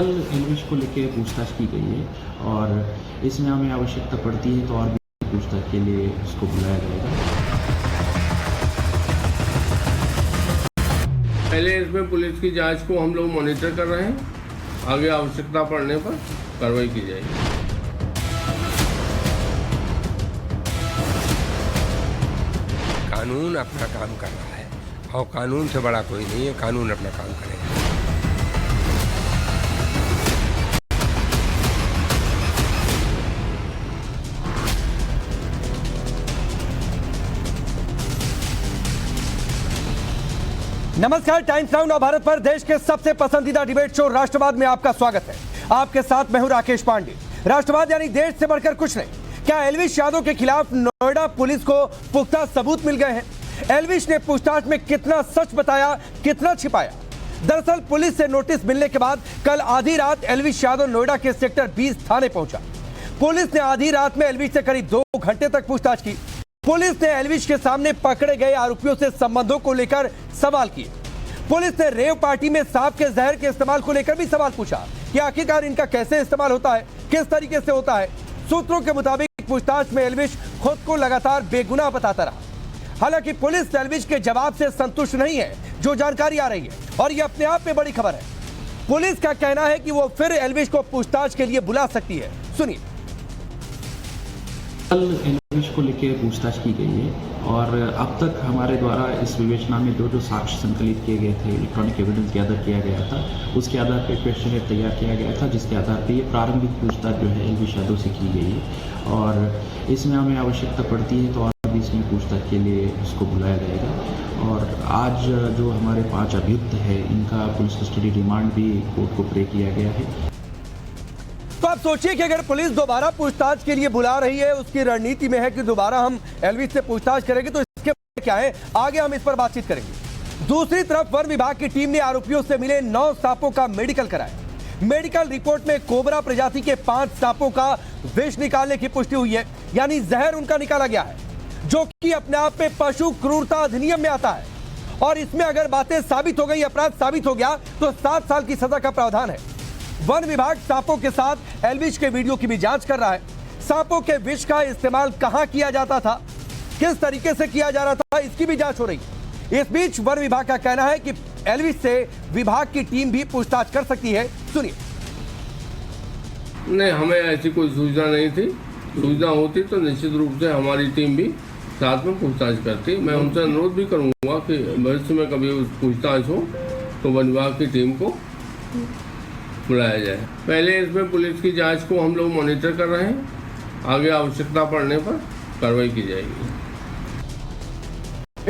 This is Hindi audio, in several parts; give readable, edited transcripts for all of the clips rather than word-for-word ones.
कल एल्विश को लेकर पूछताछ की गई है और इसमें हमें आवश्यकता पड़ती है तो और भी पूछताछ के लिए उसको बुलाया जाएगा। पहले इसमें पुलिस की जांच को हम लोग मॉनिटर कर रहे हैं, आगे आवश्यकता पड़ने पर कार्रवाई की जाएगी। कानून अपना काम कर रहा है और कानून से बड़ा कोई नहीं है, कानून अपना काम करेगा। नमस्कार, टाइम्स नाउ नव भारत पर देश के सबसे पसंदीदा डिबेट शो राष्ट्रवाद में आपका स्वागत है। आपके साथ मैं हूं राकेश पांडे। राष्ट्रवाद यानी देश से बढ़कर कुछ नहीं। क्या एल्विश यादव के खिलाफ नोएडा पुलिस को पुख्ता सबूत मिल गए हैं? एल्विश ने पूछताछ में कितना सच बताया, कितना छिपाया? दरअसल पुलिस से नोटिस मिलने के बाद कल आधी रात एल्विश यादव नोएडा के सेक्टर 20 थाने पहुंचा। पुलिस ने आधी रात में एल्विश से करीब 2 घंटे तक पूछताछ की। पुलिस ने एल्विश के सामने पकड़े गए आरोपियों से संबंधों को लेकर सवाल किए। पुलिस ने रेव पार्टी में सांप के जहर के इस्तेमाल को लेकर भी सवाल पूछा कि आखिरकार इनका कैसे इस्तेमाल होता है, किस तरीके से होता है। सूत्रों के मुताबिक पूछताछ में एल्विश खुद को लगातार बेगुनाह बताता रहा। हालांकि पुलिस एल्विश के जवाब से संतुष्ट नहीं है, जो जानकारी आ रही है, और यह अपने आप में बड़ी खबर है। पुलिस का कहना है कि वो फिर एल्विश को पूछताछ के लिए बुला सकती है। सुनिए। कल एल्विश को लेकर पूछताछ की गई है और अब तक हमारे द्वारा इस विवेचना में जो साक्ष्य संकलित किए गए थे, इलेक्ट्रॉनिक एविडेंस गैदर किया गया था, उसके आधार पर क्वेश्चनर तैयार किया गया था, जिसके आधार पर ये प्रारंभिक पूछताछ जो है एल्विश यादव से की गई है और इसमें हमें आवश्यकता पड़ती है तो और भी इसमें पूछताछ के लिए उसको बुलाया जाएगा। और आज जो हमारे 5 अभियुक्त हैं, इनका पुलिस कस्टडी रिमांड भी कोर्ट को प्रे किया गया है। तो आप सोचिए कि अगर पुलिस दोबारा पूछताछ के लिए बुला रही है, उसकी रणनीति में है कि दोबारा हम एल्विश से पूछताछ करेंगे, तो इसके क्या है, आगे हम इस पर बातचीत करेंगे। दूसरी तरफ वन विभाग की टीम ने आरोपियों से मिले 9 सांपों का मेडिकल कराया। मेडिकल रिपोर्ट में कोबरा प्रजाति के 5 सांपों का विष निकालने की पुष्टि हुई है, यानी जहर उनका निकाला गया है, जो कि अपने आप में पशु क्रूरता अधिनियम में आता है। और इसमें अगर बातें साबित हो गई, अपराध साबित हो गया, तो 7 साल की सजा का प्रावधान है। वन विभाग सांपों के साथ एल्विश के वीडियो की भी जांच कर रहा है। सांपों के विष का इस्तेमाल कहां किया जाता था, किस तरीके से किया जा रहा था, इसकी भी जांच हो रही है। इस बीच वन विभाग का कहना है कि एल्विश से विभाग की टीम भी पूछताछ कर सकती है। सुनिए। नहीं, हमें ऐसी कोई सूचना नहीं थी। सूचना होती तो निश्चित रूप से हमारी टीम भी साथ में पूछताछ करती। मैं उनसे अनुरोध भी करूंगा कि भविष्य में कभी पूछताछ हो तो वन विभाग की टीम को बुलाया जाए। पहले इसमें पुलिस की जांच को हम लोग मॉनिटर कर रहे हैं, आगे आवश्यकता पड़ने पर कार्रवाई की जाएगी।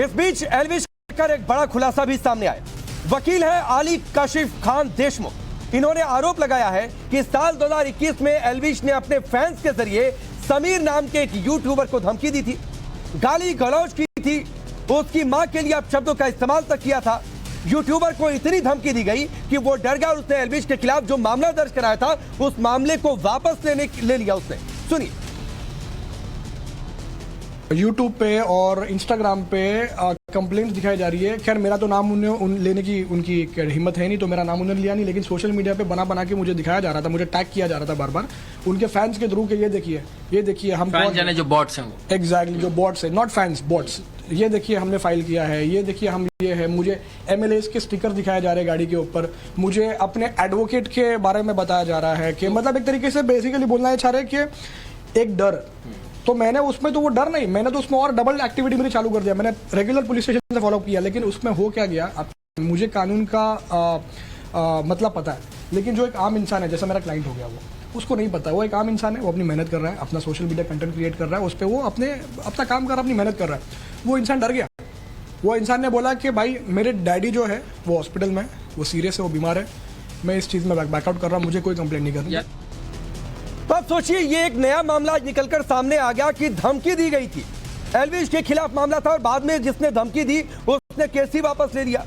इस बीच एल्विश का एक बड़ा खुलासा भी सामने आया। वकील है आली काशिफ खान देशमुख। इन्होंने आरोप लगाया है कि साल 2021 में एल्विश ने अपने फैंस के जरिए समीर नाम के एक यूट्यूबर को धमकी दी थी, गाली गलौज की थी, उसकी मां के लिए अपशब्दों का इस्तेमाल तक किया था। यूट्यूबर को इतनी धमकी दी गई कि वो डर गया और उसने एल्विश के खिलाफ जो मामला दर्ज कराया था, उस मामले को वापस ले लिया उसने। सुनिए। यूट्यूब पे और इंस्टाग्राम पे कंप्लेंट्स दिखाई जा रही है। खैर मेरा तो नाम उन्हें लेने की उनकी हिम्मत है नहीं, तो मेरा नाम उन्होंने लिया नहीं, लेकिन सोशल मीडिया पे बना के मुझे दिखाया जा रहा था, मुझे टैग किया जा रहा था बार बार उनके फैंस के थ्रू के। ये देखिए हम जो बॉट्स हैं, एग्जैक्टली जो बॉट्स है, नॉट फैंस, बॉट्स। ये देखिए हमने फाइल किया है, ये देखिए हम ये है। मुझे MLAs के स्टिकर दिखाए जा रहे हैं गाड़ी के ऊपर। मुझे अपने एडवोकेट के बारे में बताया जा रहा है कि मतलब एक तरीके से बेसिकली बोलना चाह रहे हैं कि एक डर। तो मैंने उसमें तो वो डर नहीं, मैंने तो उसमें और डबल एक्टिविटी मेरी चालू कर दिया। मैंने रेगुलर पुलिस स्टेशन से फॉलो किया, लेकिन उसमें हो क्या गया, मुझे कानून का मतलब पता है, लेकिन जो एक आम इंसान है, जैसा मेरा क्लाइंट हो गया, वो उसको नहीं पता। वो एक आम इंसान है, वो अपनी मेहनत कर रहा है, अपना सोशल मीडिया कंटेंट क्रिएट कर रहा है, उस पर वो अपना काम कर रहा है, अपनी मेहनत कर रहा है। वो इंसान डर गया। वो इंसान ने बोला कि भाई मेरे डैडी जो है वो हॉस्पिटल में, वो सीरियस है, वो बीमार है, मैं इस चीज़ में बैकआउट कर रहा हूँ, मुझे कोई कंप्लेंट नहीं करनी। तो आप सोचिए, ये एक नया मामला निकलकर सामने आ गया कि धमकी दी गई थी। एल्विश के खिलाफ मामला था और बाद में जिसने धमकी दी उसने केस ही वापस ले लिया।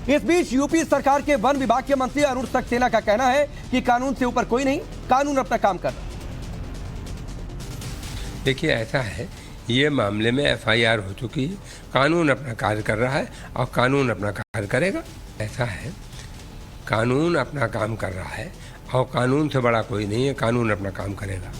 इस बीच यूपी सरकार के वन विभाग के मंत्री अरुण सक्सेना का कहना है कि कानून से ऊपर कोई नहीं, कानून अपना काम कर रहा है। देखिए ऐसा है, ये मामले में FIR हो चुकी है, कानून अपना कार्य कर रहा है और कानून अपना कार्य करेगा। ऐसा है, कानून अपना काम कर रहा है, और कानून से बड़ा कोई नहीं है, कानून अपना काम करेगा।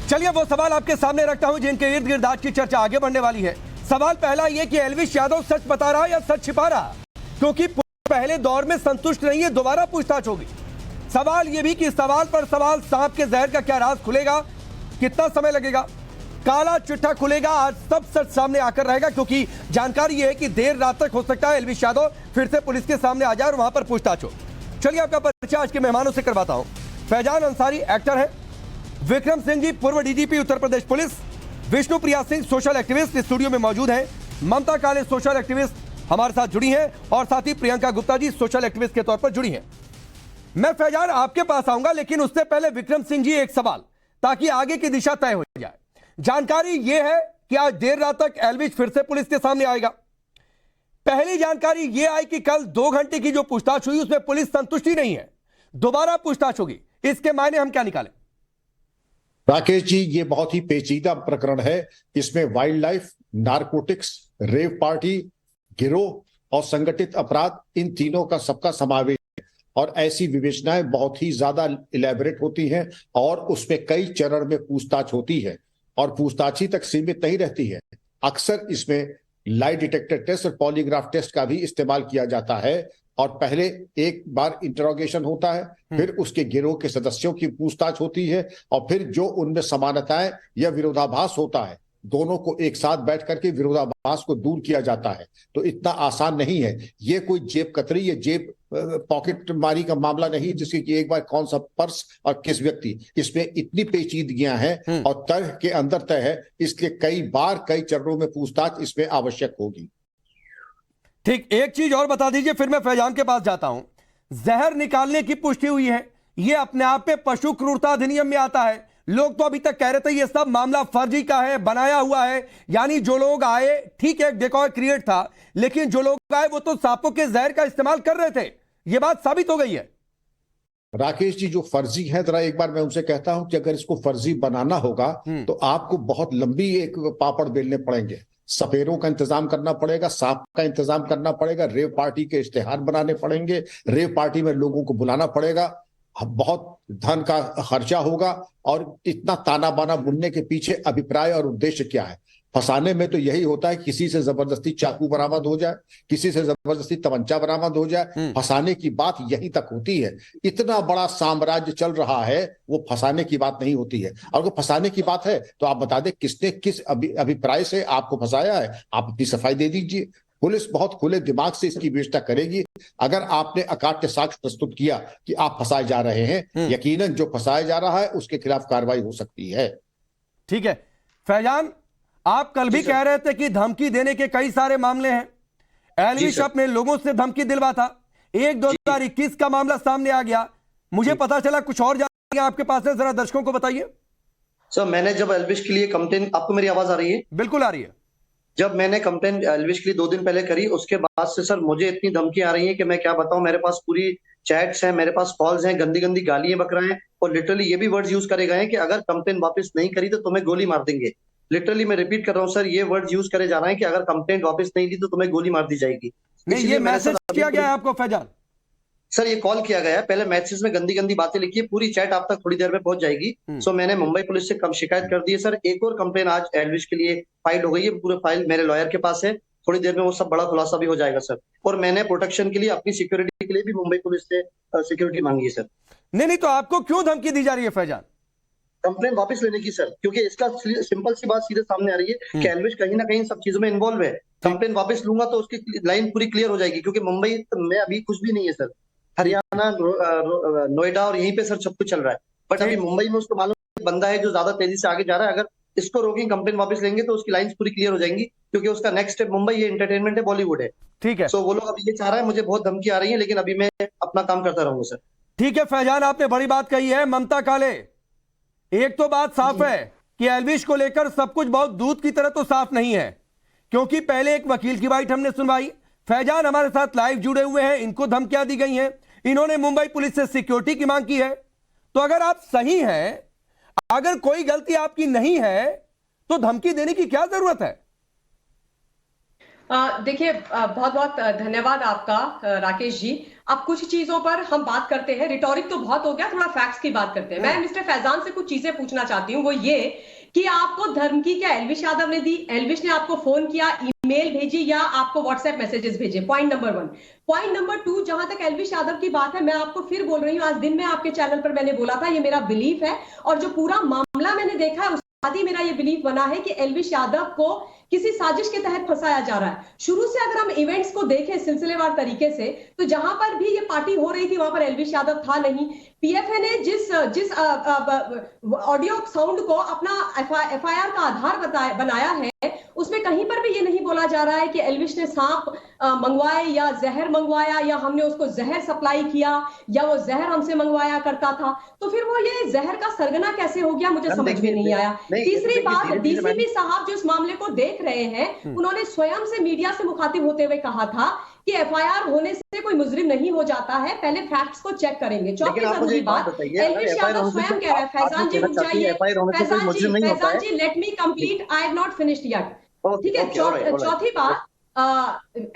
चलिए वो सवाल आपके सामने रखता हूं जिनके इर्द गिर्द आज की चर्चा आगे बढ़ने वाली है। सवाल पहला यह कि एल्विश यादव सच बता रहा या सच छिपा रहा, क्योंकि पहले दौर में संतुष्ट नहीं है, दोबारा पूछताछ होगी। सवाल यह भी कि सवाल पर सवाल, सांप के जहर का क्या राज खुलेगा, कितना समय लगेगा, काला चिट्ठा खुलेगा, आज सब सच सामने आकर रहेगा, क्योंकि जानकारी यह है कि देर रात तक हो सकता है एल्विश यादव फिर से पुलिस के सामने आ जाए और वहां पर पूछताछ हो। चलिए आपका परिचय आज के मेहमानों से करवाता हूं। फैजान अंसारी एक्टर है, विक्रम सिंह जी पूर्व DGP Uttar Pradesh police, Vishnu Priya Singh social activist studio में मौजूद हैं, ममता काले सोशल एक्टिविस्ट हमारे साथ जुड़ी हैं, और साथ ही प्रियंका गुप्ता जी सोशल एक्टिविस्ट के तौर पर जुड़ी हैं। मैं फैजान आपके पास आऊंगा, लेकिन उससे पहले विक्रम सिंह जी एक सवाल, ताकि आगे की दिशा तय हो जाए। जानकारी यह है कि आज देर रात तक एल्विश फिर से पुलिस के सामने आएगा। पहली जानकारी यह आई कि कल 2 घंटे की जो पूछताछ हुई उसमें पुलिस संतुष्टि नहीं है, दोबारा पूछताछ होगी। इसके मायने हम क्या निकालें? राकेश जी, ये बहुत ही पेचीदा प्रकरण है। इसमें wild life, narcotics, rave party, गिरोह और संगठित अपराध, इन तीनों का सबका समावेश है। और ऐसी विवेचनाएं बहुत ही ज्यादा इलेबोरेट होती हैं और उसमें कई चरण में पूछताछ होती है और पूछताछ ही तक सीमित नहीं रहती है। अक्सर इसमें लाई डिटेक्टर टेस्ट और पॉलीग्राफ टेस्ट का भी इस्तेमाल किया जाता है और पहले एक बार इंटरोगेशन होता है, फिर उसके गिरोह के सदस्यों की पूछताछ होती है और फिर जो उनमें समानताएं या विरोधाभास होता है, दोनों को एक साथ बैठ करके विरोधाभास को दूर किया जाता है। तो इतना आसान नहीं है। ये कोई जेब कतरी या जेब पॉकेट मारी का मामला नहीं जिसकी कि एक बार कौन सा पर्स और किस व्यक्ति, इसमें इतनी पेचीदगियां हैं और तर्क के अंदर तय है, इसलिए कई बार कई चरणों में पूछताछ इसमें आवश्यक होगी। ठीक, एक चीज और बता दीजिए, फिर मैं फैजान के पास जाता हूं। जहर निकालने की पुष्टि हुई है, यह अपने आप में पशु क्रूरता अधिनियम में आता है। लोग तो अभी तक कह रहे थे ये सब मामला फर्जी का है, बनाया हुआ है, यानी जो लोग आए, ठीक है डेकॉय क्रिएट था, लेकिन जो लोग आए वो तो सांपों के जहर का इस्तेमाल कर रहे थे। ये बात साबित हो गई है। राकेश जी, जो फर्जी है, जरा एक बार मैं उनसे कहता हूं कि अगर इसको फर्जी बनाना होगा तो आपको बहुत लंबी एक पापड़ बेलने पड़ेंगे। सपेरों का इंतजाम करना पड़ेगा, सांप का इंतजाम करना पड़ेगा, रेव पार्टी के इश्तेहार बनाने पड़ेंगे, रेव पार्टी में लोगों को बुलाना पड़ेगा, बहुत धन का खर्चा होगा। और इतना ताना बाना बुनने के पीछे अभिप्राय और उद्देश्य क्या है? फंसाने में तो यही होता है, किसी से जबरदस्ती चाकू बरामद हो जाए, किसी से जबरदस्ती तमंचा बरामद हो जाए। फंसाने की बात यहीं तक होती है। इतना बड़ा साम्राज्य चल रहा है, वो फंसाने की बात नहीं होती है। और अगर फंसाने की बात है तो आप बता दें किसने किस अभिप्राय से आपको फंसाया है, आप अपनी सफाई दे दीजिए। पुलिस बहुत खुले दिमाग से इसकी विवेचना करेगी। अगर आपने अकाट्य साक्ष्य प्रस्तुत किया कि आप फंसाए जा रहे हैं, यकीनन जो फंसाया जा रहा है उसके खिलाफ कार्रवाई हो सकती है। ठीक है फैजान, आप कल भी कह रहे थे कि धमकी देने के कई सारे मामले हैं। एल्विश अपने लोगों से धमकी दिलवाता। 2021 का मामला सामने आ गया, मुझे पता चला कुछ और जानकारी आपके पास है, जरा दर्शकों को बताइए। सर, मैंने जब एल्विश के लिए कंप्लेन, आपको मेरी आवाज आ रही है? बिल्कुल आ रही है। जब मैंने कंप्लेन एल्विश के लिए 2 दिन पहले करी, उसके बाद से सर मुझे इतनी धमकी आ रही है कि मैं क्या बताऊं। मेरे पास पूरी चैट्स हैं, मेरे पास कॉल्स हैं, गंदी गंदी गालियां बक रहे हैं और लिटरली ये भी वर्ड्स यूज करे गए हैं कि अगर कंप्लेन वापस नहीं करी तो तुम्हें गोली मार देंगे। लिटरली मैं रिपीट कर रहा हूँ सर, ये वर्ड्स यूज करे जा रहे हैं कि अगर कंप्लेंट वापस नहीं दी तो तुम्हें गोली मार दी जाएगी। नहीं, ये मैसेज किया गया है आपको फैजान? सर ये कॉल किया गया है, पहले मैसेज में गंदी गंदी बातें लिखी है, पूरी चैट आप तक थोड़ी देर में पहुंच जाएगी। सो मैंने मुंबई पुलिस से कम शिकायत कर दी है सर। एक और कंप्लेन आज एल्विश के लिए फाइल हो गई है, पूरा फाइल मेरे लॉयर के पास है, थोड़ी देर में वो सब बड़ा खुलासा भी हो जाएगा सर। और मैंने प्रोटेक्शन के लिए, अपनी सिक्योरिटी के लिए भी मुंबई पुलिस से सिक्योरिटी मांगी है सर। नहीं, तो आपको क्यों धमकी दी जा रही है फैजान? कंप्लेन वापस लेने की सर, क्योंकि इसका सिंपल सी बात सीधे सामने आ रही है कि एल्विश कहीं ना कहीं सब चीजों में इन्वॉल्व है। कंप्लेन वापस लूंगा तो उसकी लाइन पूरी क्लियर हो जाएगी, क्योंकि मुंबई में अभी कुछ भी नहीं है सर। हरियाणा, नोएडा और यहीं पे सर सब कुछ चल रहा है। बट अभी मुंबई में उसको मालूम बंदा है जो ज्यादा तेजी से आगे जा रहा है। अगर इसको रोकेंगे, कंप्लेन वापस लेंगे तो उसकी लाइंस पूरी क्लियर हो जाएंगी, क्योंकि उसका नेक्स्ट स्टेप मुंबई ये एंटरटेनमेंट है, बॉलीवुड है। ठीक है। सो वो लोग अभी ये चाह रहा है, मुझे बहुत धमकी आ रही है, लेकिन अभी मैं अपना काम करता रहूंगा सर। ठीक है फैजान, आपने बड़ी बात कही है। ममता काले, एक तो बात साफ है कि एल्विश को लेकर सब कुछ बहुत दूध की तरह तो साफ नहीं है, क्योंकि पहले एक वकील की बाइट हमने सुनवाई, फैजान हमारे साथ लाइव जुड़े हुए हैं, इनको धमकियां दी गई हैं, इन्होंने मुंबई पुलिस से सिक्योरिटी की मांग की है। तो अगर आप सही हैं, अगर कोई गलती आपकी नहीं है, तो धमकी देने की क्या जरूरत है? देखिए, बहुत बहुत धन्यवाद आपका राकेश जी। अब कुछ चीजों पर हम बात करते हैं। रिटोरिक तो बहुत हो गया, थोड़ा फैक्ट्स की बात करते हैं। मैं मिस्टर फैजान से कुछ चीजें पूछना चाहती हूँ, वो ये कि आपको धमकी क्या एल्विश यादव ने दी? एल्विश ने आपको फोन किया, ईमेल भेजी या आपको व्हाट्सएप मैसेजेस भेजे? Point number 1। पॉइंट नंबर 2, जहां तक एल्विश यादव की बात है, मैं आपको फिर बोल रही हूँ, आज दिन में आपके चैनल पर मैंने बोला था, ये मेरा बिलीफ है, और जो पूरा मामला मैंने देखा है उसके बाद ही मेरा ये बिलीफ बना है कि एल्विश यादव को किसी साजिश के तहत फंसाया जा रहा है। शुरू से अगर हम इवेंट्स को देखें सिलसिलेवार तरीके से, तो जहां पर भी ये पार्टी हो रही थी वहां पर एल्विश यादव था नहीं। पीएफए ने जिस ऑडियो साउंड को अपना एफआईआर का आधार बनाया है, उसमें कहीं पर भी ये नहीं बोला जा रहा है कि एल्विश ने सांप मंगवाए या जहर मंगवाया या हमने उसको जहर सप्लाई किया या वो जहर हमसे मंगवाया करता था। तो फिर वो ये जहर का सरगना कैसे हो गया, मुझे समझ में नहीं आया। तीसरी बात, डीसीपी साहब जो इस मामले को देख रहे हैं, उन्होंने स्वयं से मीडिया से मुखातिब होते हुए कहा था कि एफआईआर होने से कोई मुजरिम नहीं हो जाता है, पहले फैक्ट्स को चेक करेंगे। चौथी जरूरी बात, एल्विश यादव स्वयं कह रहा है, फैजान जी रुक जाइए, Faizan ji let me complete, I have not finished yet. ठीक है, चौथी बात,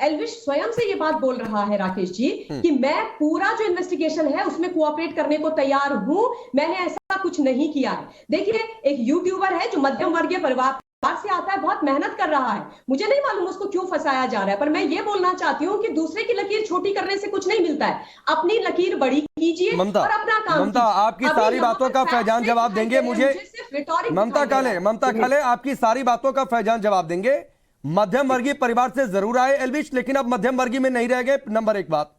एल्विश स्वयं से ये बात बोल रहा है राकेश जी कि मैं पूरा जो इन्वेस्टिगेशन है उसमें कोऑपरेट करने को तैयार हूं, मैंने ऐसा कुछ नहीं किया है। देखिए, एक यूट्यूबर है जो मध्यम वर्गीय परिवार से आता है, बहुत मेहनत कर रहा है, मुझे नहीं मालूम उसको क्यों फंसाया जा रहा है, पर मैं ये बोलना चाहती हूँ कि दूसरे की लकीर छोटी करने से कुछ नहीं मिलता है, अपनी लकीर बड़ी कीजिए और अपना काम। ममता, आपकी सारी बातों का फैजान जवाब देंगे मुझे। ममता काले आपकी सारी बातों का फैजान जवाब देंगे। मध्यम वर्गीय परिवार से जरूर आए एल्विश, लेकिन अब मध्यम वर्गीय में नहीं रह गए, नंबर 1 बात।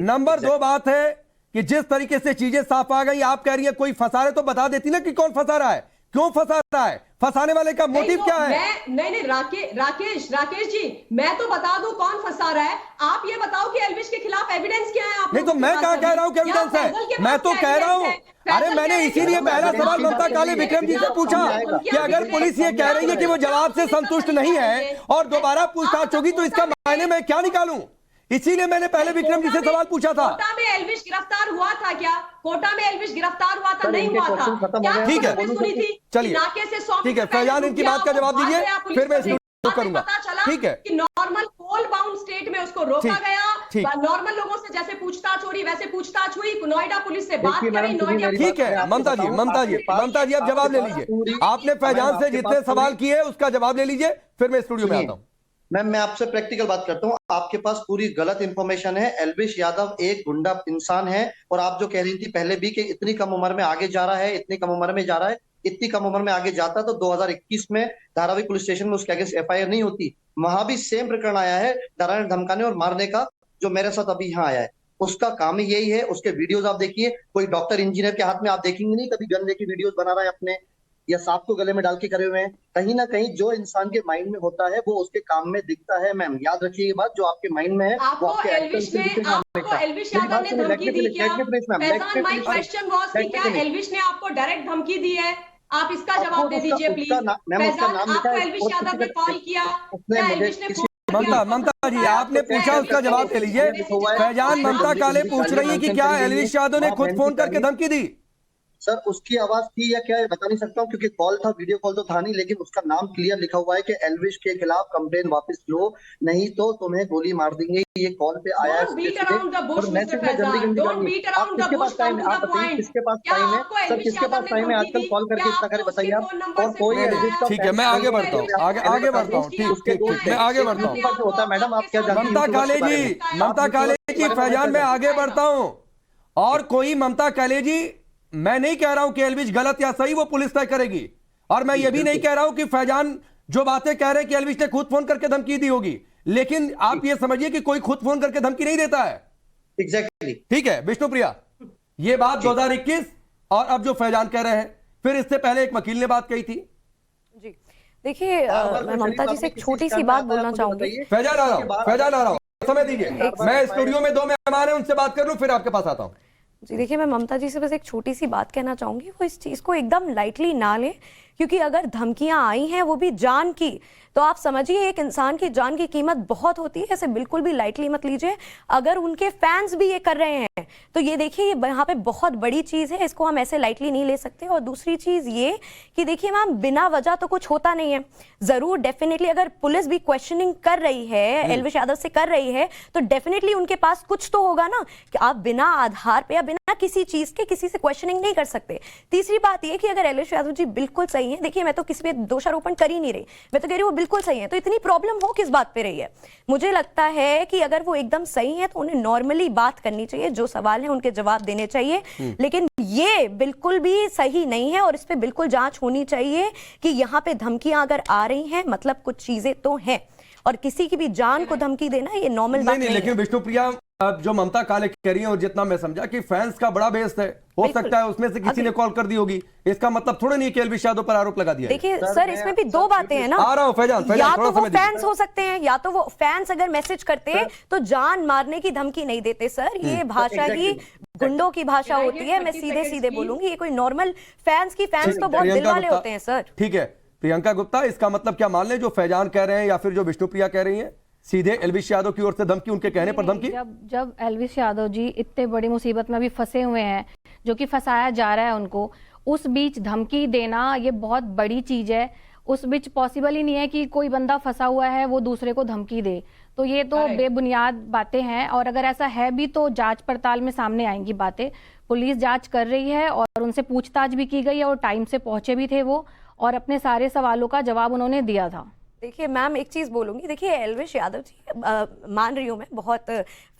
नंबर 2 बात है कि जिस तरीके से चीजें साफ आ गई, आप कह रही है कोई फंसा रहे, तो बता देती ना कि कौन फंसा रहा है, क्यों फंसा रहा है, फंसाने वाले का मोटिव क्या है? नहीं राकेश जी, मैं तो बता दूं कौन फंसा रहा है। आप ये बताओ कि एल्विश के खिलाफ एविडेंस क्या है? आप नहीं तो मैं क्या कह रहा हूं कि एविडेंस है, मैं तो कह रहा हूं, अरे मैंने इसीलिए पहला सवाल ममता काले विक्रम जी से पूछा कि अगर पुलिस ये कह रही है कि वो जवाब से संतुष्ट नहीं है और दोबारा पूछताछ होगी, तो इसका मायने मैं क्या निकालूं? इसीलिए मैंने पहले विक्रम जी से सवाल पूछा था। कोटा में एल्विश गिरफ्तार हुआ था क्या? कोटा में एल्विश गिरफ्तार हुआ था? नहीं हुआ था? क्या ठीक है, सुनी थी? चलिए ठीक है, फैजान इनकी बात का जवाब दीजिए, फिर मैं इसको करूंगा। ठीक है, कि नॉर्मल कोल बाउंड स्टेट में उसको रोका गया, नॉर्मल लोगों से जैसे पूछताछ हो रही वैसे पूछताछ हुई, नोएडा पुलिस से बात करी, नोएडा। ठीक है ममता जी अब जवाब ले लीजिए। आपने फैजान से जितने सवाल किए उसका जवाब ले लीजिए, फिर मैं स्टूडियो में आता हूँ। मैम, मैं आपसे प्रैक्टिकल बात करता हूँ, आपके पास पूरी गलत इंफॉर्मेशन है। एल्विश यादव एक गुंडा इंसान है, और आप जो कह रही थी पहले भी कि इतनी कम उम्र में आगे जा रहा है, इतनी कम उम्र में जा रहा है, इतनी कम उम्र में आगे जाता तो 2021 में धारावी पुलिस स्टेशन में उसके अगेंस्ट एफआईआर नहीं होती। वहां भी सेम प्रकरण आया है, डराने धमकाने और मारने का, जो मेरे साथ अभी यहाँ आया है। उसका काम ही यही है। उसके वीडियोस आप देखिए, कोई डॉक्टर इंजीनियर के हाथ में आप देखेंगे नहीं कभी गन लेके वीडियोस बना रहा है अपने, या सांप को गले में डाल के करे हुए हैं। कहीं ना कहीं जो इंसान के माइंड में होता है वो उसके काम में दिखता है। मैम याद रखिए ये बात, जो आपके माइंड में है वो आपके एल्विश यादव ने धमकी दी क्या? फैजान, माय क्वेश्चन वाज कि क्या एल्विश ने आपको डायरेक्ट धमकी दी है? आप इसका जवाब दे दीजिए प्लीज। फैजान, आपको एल्विश यादव ने कॉल किया, क्या एल्विश ने? ममता जी आपने पूछा, उसका जवाब दे लीजिए। फैजान, ममता काले पूछ रही है कि क्या एल्विश यादव ने खुद फोन करके धमकी दी? सर उसकी आवाज थी या क्या बता नहीं सकता हूँ, क्योंकि कॉल था, वीडियो कॉल तो था नहीं, लेकिन उसका नाम क्लियर लिखा हुआ है कि एल्विश के खिलाफ कंप्लेन वापस लो, नहीं तो तुम्हें गोली मार देंगे। ये कॉल पे आया है। किसके पास टाइम है आजकल कॉल करके इतना करे, बताइए आप। और कोई ठीक है, मैं आगे बढ़ता हूँ, आगे बढ़ता हूँ। ठीक, मैं आगे बढ़ता हूँ। होता है मैडम, आप क्या ममता काले जी फैजान मैं आगे बढ़ता हूँ। और कोई ममता काले जी, मैं नहीं कह रहा हूं कि एल्विश गलत या सही वो पुलिस तय करेगी, और मैं ये भी नहीं कह रहा हूं कि फैजान जो बातें कह रहे हैं कि एल्विश ने खुद फोन करके धमकी दी होगी, लेकिन आप ये समझिए कि कोई खुद फोन करके धमकी नहीं देता है। एग्जैक्टली ठीक है विष्णुप्रिया, ये बात 2021 और अब जो फैजान कह रहे हैं, फिर इससे पहले एक वकील ने बात कही थी। जी देखिए, मैं ममता जी से एक छोटी सी बात बोलना चाहूंगी। फैजान आ रहा हूं, समय दीजिए, मैं स्टूडियो में 2 मेहमान हैं, उनसे बात कर लूं, फिर आपके पास आता हूं। जी देखिए, मैं ममता जी से बस एक छोटी सी बात कहना चाहूंगी, वो इस चीज़ को एकदम लाइटली ना लें क्योंकि अगर धमकियां आई हैं वो भी जान की, तो आप समझिए एक इंसान की जान की कीमत बहुत होती है, ऐसे बिल्कुल भी लाइटली मत लीजिए। अगर उनके फैंस भी ये कर रहे हैं तो ये देखिए ये यहाँ पे बहुत बड़ी चीज है, इसको हम ऐसे लाइटली नहीं ले सकते। और दूसरी चीज ये कि देखिए मैम, बिना वजह तो कुछ होता नहीं है। जरूर डेफिनेटली अगर पुलिस भी क्वेश्चनिंग कर रही है, एल्विश यादव से कर रही है, तो डेफिनेटली उनके पास कुछ तो होगा ना, कि आप बिना आधार पे या बिना किसी चीज के किसी से क्वेश्चनिंग नहीं कर सकते। तीसरी बात ये कि अगर एल्विश यादव जी बिल्कुल सही है, देखिए मैं तो किसी पे दोषारोपण कर ही नहीं रही, मैं तो कह रही हूँ वो बिल्कुल सही है, तो इतनी प्रॉब्लम हो किस बात पे रही है? मुझे लगता है कि अगर वो एकदम सही है तो उन्हें नॉर्मली बात करनी चाहिए, जो सवाल है उनके जवाब देने चाहिए। लेकिन ये बिल्कुल भी सही नहीं है और इस पे बिल्कुल जांच होनी चाहिए कि यहाँ पे धमकियां अगर आ रही हैं मतलब कुछ चीजें तो हैं, और किसी की भी जान को धमकी देना ये नॉर्मल बात नहीं है। लेकिन विष्णुप्रिया, अब जो ममता काले कह रही है और जितना मैं समझा कि फैंस का बड़ा बेस है, हो सकता है उसमें से किसी ने कॉल कर दी होगी, इसका मतलब थोड़ा नहीं कि एल्विश यादव पर आरोप लगा दिया। देखिए सर, इसमें भी दो बातें हैं ना। आ रहा हूं फैजान, या तो वो फैंस हो सकते हैं, या तो वो फैंस अगर मैसेज करते तो जान मारने की धमकी नहीं देते सर। ये भाषा ही गुंडों की भाषा होती है, मैं सीधे सीधे बोलूंगी। ये कोई नॉर्मल फैंस तो बहुत दिल वाले होते हैं सर। ठीक है प्रियंका गुप्ता, इसका मतलब क्या मान लें जो फैजान कह रहे हैं या फिर जो विष्णुप्रिया कह रही हैं, सीधे एल्विश यादव की ओर से धमकी, उनके कहने पर धमकी? जब एल्विश यादव जी इतने बड़ी मुसीबत में अभी फंसे हुए हैं, जो कि फंसाया जा रहा है उनको, उस बीच धमकी देना ये बहुत बड़ी चीज है। उस बीच पॉसिबल ही नहीं है कि कोई बंदा फंसा हुआ है वो दूसरे को धमकी दे, तो ये तो बेबुनियाद बातें हैं। और अगर ऐसा है भी तो जांच पड़ताल में सामने आएंगी बातें। पुलिस जांच कर रही है और उनसे पूछताछ भी की गई है और टाइम से पहुंचे भी थे वो, और अपने सारे सवालों का जवाब उन्होंने दिया था। देखिए मैम, एक चीज बोलूंगी, देखिए एल्विश यादव जी मान रही हूँ मैं बहुत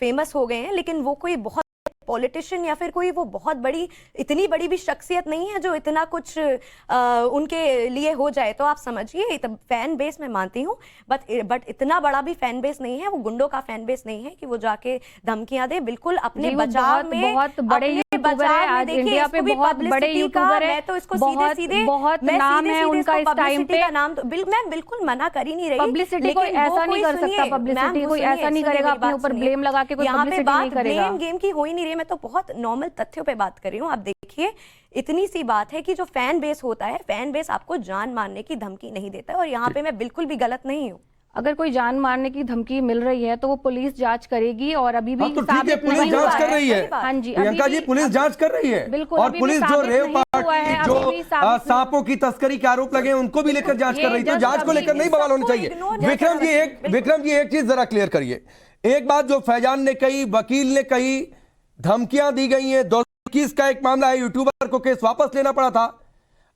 फेमस हो गए हैं, लेकिन वो कोई बहुत पॉलिटिशियन या फिर कोई वो बहुत बड़ी इतनी बड़ी भी शख्सियत नहीं है जो इतना कुछ उनके लिए हो जाए। तो आप समझिए फैन बेस मैं मानती हूँ, बट इतना बड़ा भी फैन बेस नहीं है, वो गुंडों का फैन बेस नहीं है कि वो जाके धमकियां दे। बिल्कुल अपने बचाव में बहुत बड़े यूट्यूबर है आज इंडिया पे, बहुत बड़े यूट्यूबर है, मैं तो इसको सीधे सीधे बहुत नाम है उनका इस टाइम पे। नाम तो मैं बिल्कुल मना कर ही नहीं रही, पब्लिसिटी कोई ऐसा नहीं कर सकता, पब्लिसिटी कोई ऐसा नहीं करेगा अपने ऊपर ब्लेम लगा के, कोई पब्लिसिटी नहीं करेगा। ब्लेम गेम की हो ही नहीं रही, मैं तो बहुत नॉर्मल तथ्यों पे बात कर रही हूँ। आप देखिए इतनी सी बात है कि जो फैन बेस होता है, फैन बेस आपको जान मारने की धमकी नहीं देता है, और यहाँ पे मैं बिल्कुल भी गलत नहीं हूँ। अगर कोई जान मारने की धमकी मिल रही है तो वो पुलिस जांच करेगी, और अभी भी तो ठीक है, पुलिस जांच कर रही है। हाँ जी प्रियंका जी, पुलिस जांच कर रही है, बिल्कुल। और पुलिस जो रेव पार्टी, जो सांपों की तस्करी के आरोप लगे उनको भी लेकर जांच कर रही है, तो जांच को लेकर नहीं बवाल होनी चाहिए। विक्रम जी एक चीज जरा क्लियर करिए। एक बात जो फैजान ने कही, वकील ने कही, धमकियां दी गई हैं, 2021 का एक मामला है, यूट्यूबर को केस वापस लेना पड़ा था।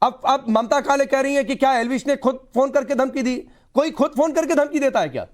अब ममता काले कह रही है कि क्या एल्विश ने खुद फोन करके धमकी दी? कोई खुद फोन करके धमकी देता है क्या?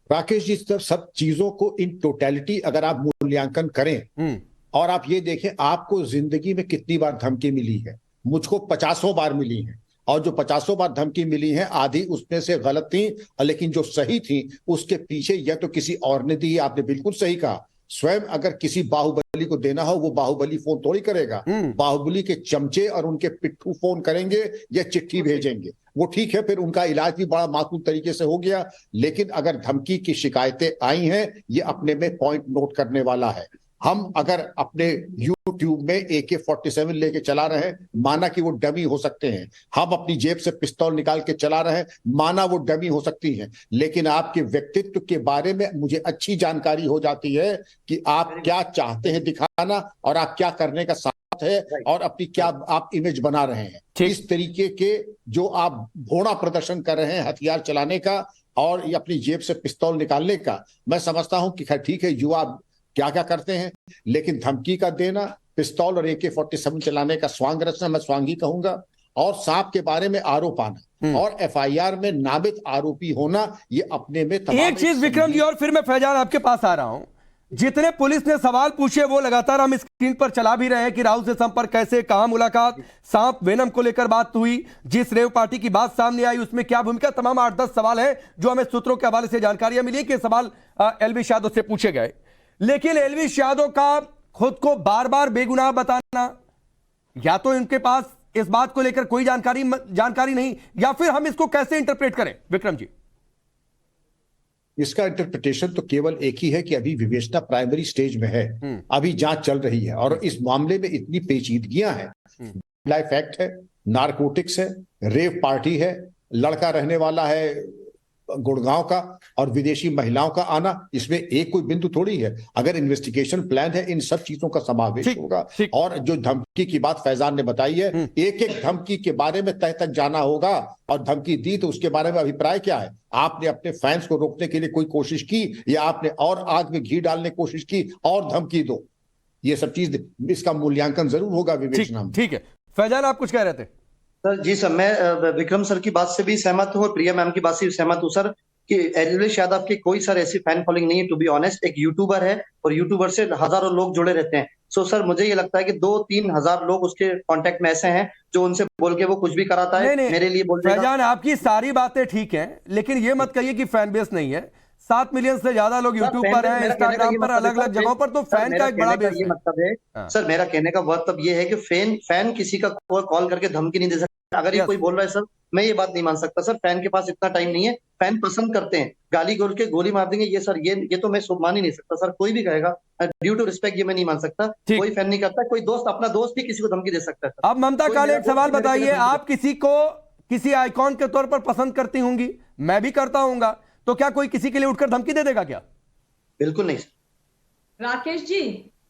राकेश जी, सब चीजों को इन टोटलिटी अगर आप मूल्यांकन करें और आप ये देखें आपको जिंदगी में कितनी बार धमकी मिली है, मुझको 50 बार मिली है, और जो 50 बार धमकी मिली है आधी उसमें से गलत थी, लेकिन जो सही थी उसके पीछे या तो किसी और ने दी। आपने बिल्कुल सही कहा, स्वयं अगर किसी बाहुबली को देना हो वो बाहुबली फोन थोड़ी करेगा, बाहुबली के चमचे और उनके पिट्ठू फोन करेंगे या चिट्ठी भेजेंगे। वो ठीक है, फिर उनका इलाज भी बड़ा माकूल तरीके से हो गया। लेकिन अगर धमकी की शिकायतें आई हैं, ये अपने में पॉइंट नोट करने वाला है। हम अगर अपने YouTube में AK-47 लेके चला रहे हैं, माना कि वो डमी हो सकते हैं। हम अपनी जेब से पिस्तौल निकाल के चला रहे हैं, माना वो डमी हो सकती हैं। लेकिन आपके व्यक्तित्व के बारे में मुझे अच्छी जानकारी हो जाती है कि आप क्या चाहते हैं दिखाना, और आप क्या करने का साथ है, और अपनी क्या आप इमेज बना रहे हैं। इस तरीके के जो आप घोड़ा प्रदर्शन कर रहे हैं हथियार चलाने का और अपनी जेब से पिस्तौल निकालने का, मैं समझता हूं कि ठीक है युवा क्या क्या करते हैं, लेकिन धमकी का देना, पिस्तौल और AK-47 चलाने का स्वांग रचना, मैं स्वांगी कहूंगा, और सांप के बारे में आरोप आना और FIR में नामित आरोपी होना, ये अपने में एक चीज विक्रम जी, और फिर मैं फैजान आपके पास आ रहा हूं। जितने पुलिस ने सवाल पूछे वो लगातार हम स्क्रीन पर चला भी रहे हैं कि राहुल से संपर्क कैसे, कहां मुलाकात, सांप वेनम को लेकर बात हुई, जिस रेव पार्टी की बात सामने आई उसमें क्या भूमिका, तमाम 8-10 सवाल है जो हमें सूत्रों के हवाले से जानकारियां मिली कि सवाल एल्विश यादव से पूछे गए। लेकिन एल्विश यादव का खुद को बार बार बेगुनाह बताना, या तो इनके पास इस बात को लेकर कोई जानकारी नहीं, या फिर हम इसको कैसे इंटरप्रेट करें विक्रम जी? इसका इंटरप्रिटेशन तो केवल एक ही है कि अभी विवेचना प्राइमरी स्टेज में है, अभी जांच चल रही है, और इस मामले में इतनी पेचीदगियां हैं लाइफ एक्ट है, नारकोटिक्स है, रेव पार्टी है, लड़का रहने वाला है गुड़गांव का और विदेशी महिलाओं का आना, इसमें एक कोई बिंदु थोड़ी है। अगर इन्वेस्टिगेशन प्लान है, इन सब चीजों का समावेश होगा। और जो धमकी की बात फैजान ने बताई है, एक एक धमकी के बारे में तह तक जाना होगा, और धमकी दी तो उसके बारे में अभिप्राय क्या है। आपने अपने फैंस को रोकने के लिए कोई कोशिश की, या आपने और आग में घी डालने की कोशिश की और धमकी दो, ये सब चीज, इसका मूल्यांकन जरूर होगा विवेचना में। ठीक है, फैजान आप कुछ कह रहे थे? सर जी सर, मैं विक्रम सर की बात से भी सहमत हूँ और प्रिया मैम की बात से भी सहमत हूँ सर कि एल्विश यादव की कोई सर ऐसी फैन फॉलोइंग नहीं है। टू बी ऑनेस्ट, एक यूट्यूबर है और यूट्यूबर से हजारों लोग जुड़े रहते हैं। सो सर मुझे ये लगता है कि 2-3 हजार लोग उसके कांटेक्ट में ऐसे हैं जो उनसे बोल के वो कुछ भी कराता है। नहीं, मेरे लिए बोल देगा। फैजान आपकी सारी बातें ठीक हैं, लेकिन ये मत कहिए कि फैन बेस नहीं है। 7 मिलियन से ज्यादा लोग यूट्यूब पर हैं, इंस्टाग्राम पर, अलग अलग जगहों पर, तो फैन का एक बड़ा बेस ये मतलब है सर, मेरा कहने का मतलब ये है कि फैन किसी का कॉल करके धमकी नहीं दे सकता। अगर ये कोई बोल रहा है सर, मैं ये बात नहीं मान सकता सर। फैन के पास इतना टाइम नहीं है। फैन पसंद करते हैं गाली गोल के गोली मार देंगे, ये सर ये तो मैं मान ही नहीं सकता सर। कोई भी कहेगा ड्यू टू रिस्पेक्ट, ये मैं नहीं मान सकता। कोई फैन नहीं करता, कोई दोस्त, अपना दोस्त भी किसी को धमकी दे सकता है। अब ममता काले, एक सवाल बताइए, आप किसी को किसी आइकॉन के तौर पर पसंद करती होंगी, मैं भी करता हूंगा, तो क्या कोई किसी के लिए उठकर धमकी दे देगा क्या? बिल्कुल नहीं। राकेश जी,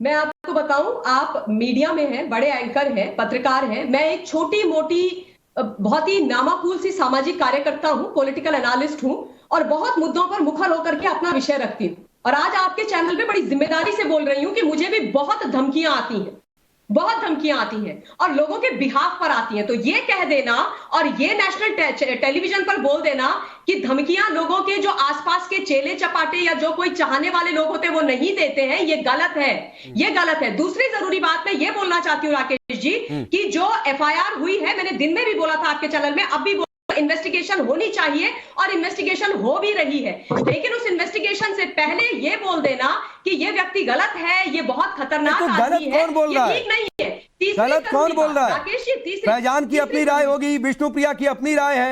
मैं आपको बताऊं, आप मीडिया में हैं, बड़े एंकर हैं, पत्रकार हैं। मैं एक छोटी मोटी बहुत ही नामाकूल सी सामाजिक कार्यकर्ता हूं, पॉलिटिकल एनालिस्ट हूं और बहुत मुद्दों पर मुखर होकर के अपना विषय रखती हूं। और आज आपके चैनल पे बड़ी जिम्मेदारी से बोल रही हूं कि मुझे भी बहुत धमकियां आती हैं, बहुत धमकियां आती हैं और लोगों के बिहाफ पर आती हैं। तो ये कह देना और ये नेशनल टेलीविजन पर बोल देना कि धमकियां लोगों के जो आसपास के चेले चपाटे या जो कोई चाहने वाले लोग होते हैं वो नहीं देते हैं, ये गलत है, ये गलत है। दूसरी जरूरी बात मैं ये बोलना चाहती हूँ राकेश जी कि जो FIR हुई है, मैंने दिन में भी बोला था आपके चैनल में, अब भी इन्वेस्टिगेशन होनी चाहिए और इन्वेस्टिगेशन हो भी रही है। लेकिन उस इन्वेस्टिगेशन से पहले ये बोल देना कि ये व्यक्ति गलत है, ये बहुत खतरनाक आदमी है, कौन बोल रहा है? ठीक नहीं है। गलत कौन बोल रहा है? राकेश जी, फैजान की अपनी राय होगी, विष्णुप्रिया की अपनी राय है,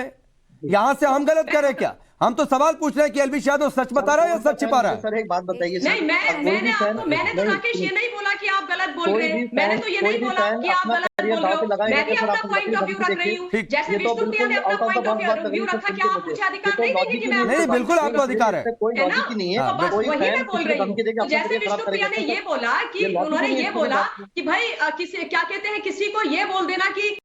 यहां से हम गलत करें क्या? हम तो सवाल पूछ रहे हैं कि एल्विश यादव सच बता रहा है या सच छिपा रहा है? सर एक बात बताइए। नहीं, मैंने तो राकेश ये नहीं बोला कि आप गलत बोल रहे हैं, मैंने तो ये नहीं बोला कि आप गलत बोल रहे हो। मैं भी अपना पॉइंट ऑफ व्यू रख रही हूँ, जैसे विष्णुप्रिया ने अपना पॉइंट ऑफ व्यू रखा। क्या आप मुझे अधिकार नहीं देंगे कि मैं? नहीं, बिल्कुल आपको अधिकार है। नहीं है, वही मैं बोल रही हूँ। जैसे विष्णुप्रिया ने ये बोला कि उन्होंने ये बोला कि भाई किसी क्या कहते हैं, किसी को ये बोल देना कि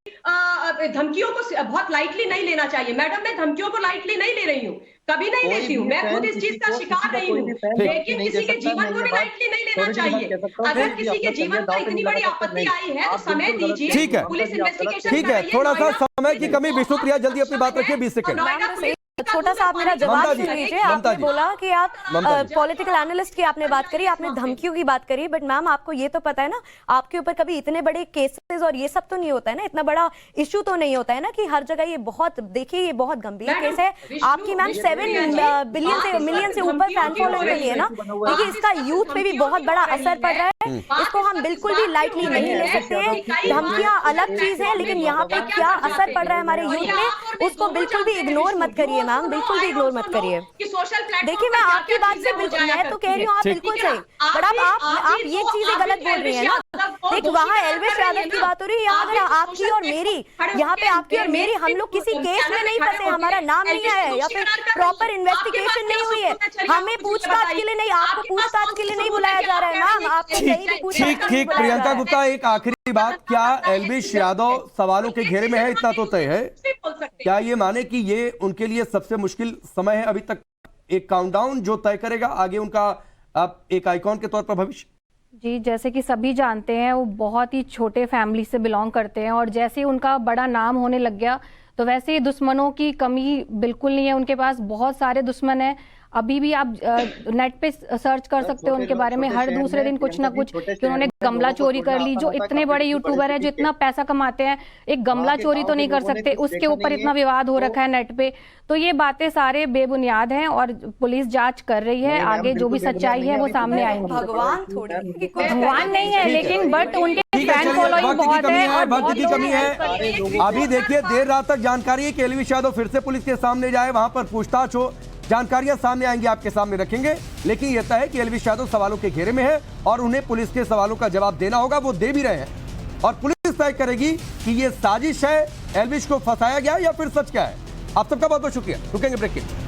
धमकियों को बहुत लाइटली नहीं लेना चाहिए। मैडम, मैं धमकियों को लाइटली नहीं ले रही हूँ, कभी नहीं लेती हूँ, मैं खुद इस चीज का शिकार रही हूँ। लेकिन किसी के जीवन को भी लाइटली नहीं लेना चाहिए। अगर किसी के जीवन पर इतनी बड़ी आपत्ति आई है तो समय दीजिए। ठीक है, पुलिस इन्वेस्टिगेशन ठीक है, थोड़ा सा समय की कमी, विष्णुप्रिया जल्दी अपनी बात रखिए, 20 सेकंड। छोटा सा आप मेरा जवाब सुन लीजिए। आपने बोला कि आप पॉलिटिकल एनालिस्ट की आपने बात करी, आपने धमकियों की बात करी, बट मैम आपको ये तो पता है ना, आपके ऊपर कभी इतने बड़े केसेस और ये सब तो नहीं होता है ना, इतना बड़ा इश्यू तो नहीं होता है ना कि हर जगह ये बहुत, देखिए ये बहुत गंभीर केस है आपकी मैम। 7 मिलियन से ऊपर फैन फॉलोइंग मिली है ना। देखिए इसका यूथ पे भी बहुत बड़ा असर पड़ रहा है, इसको हम बिल्कुल भी लाइटली नहीं ले सकते हैं। धमकियां अलग चीज है, लेकिन यहाँ पे क्या असर पड़ रहा है हमारे यूथ में, उसको बिल्कुल भी इग्नोर मत करिए मैम, बिल्कुल भी इग्नोर मत करिए। देखिए मैं आपकी बात से बिल्कुल, मैं तो कह रही हूँ आप बिल्कुल सही, बट आप ये चीजें गलत बोल रही है ना। देख वहाँ एल्विश यादव की बात हो रही है, यहाँ अगर आपकी और मेरी, यहाँ पे आपकी और मेरी, हम लोग किसी केस में नहीं फंसे, हमारा नाम नहीं आया है या फिर प्रॉपर इन्वेस्टिगेशन नहीं हुई है, हमें पूछताछ के लिए नहीं, आपको पूछताछ के लिए नहीं बुलाया जा रहा है मैम, आपको कहीं भी पूछताछ। ठीक, प्रियंका गुप्ता एक आखिरी बात, क्या एल्विश यादव सवालों के घेरे में है, इतना तो तय है? क्या ये माने कि ये उनके लिए सबसे मुश्किल समय है अभी तक, एक काउंटडाउन जो तय करेगा आगे उनका अब एक आइकॉन के तौर पर भविष्य? जी, जैसे कि सभी जानते हैं वो बहुत ही छोटे फैमिली से बिलोंग करते हैं और जैसे उनका बड़ा नाम होने लग गया तो वैसे ही दुश्मनों की कमी बिल्कुल नहीं है, उनके पास बहुत सारे दुश्मन हैं। अभी भी आप नेट पे सर्च कर सकते हो उनके बारे में, हर दूसरे दिन कुछ ना कुछ कि उन्होंने गमला चोरी कर ली। जो इतने बड़े यूट्यूबर है जो इतना पैसा कमाते हैं, एक गमला चोरी तो नहीं कर सकते, उसके ऊपर इतना विवाद हो रखा है नेट पे। तो ये बातें सारे बेबुनियाद हैं और पुलिस जांच कर रही है, आगे जो भी सच्चाई है वो सामने आएंगी। भगवान नहीं है लेकिन बट उनके फैन फॉलोइंग बहुत है, वक्त की कमी है। अभी देखिए देर रात तक जानकारी है कि एल्विश यादव फिर से पुलिस के सामने जाए, वहां पर पूछताछ हो, जानकारियां सामने आएंगी, आपके सामने रखेंगे। लेकिन यह तय है कि एल्विश यादव सवालों के घेरे में है और उन्हें पुलिस के सवालों का जवाब देना होगा, वो दे भी रहे हैं और पुलिस तय करेगी कि ये साजिश है, एल्विश को फंसाया गया या फिर सच क्या है। आप सबका बहुत बहुत शुक्रिया। रुकेंगे ब्रेक के लिए।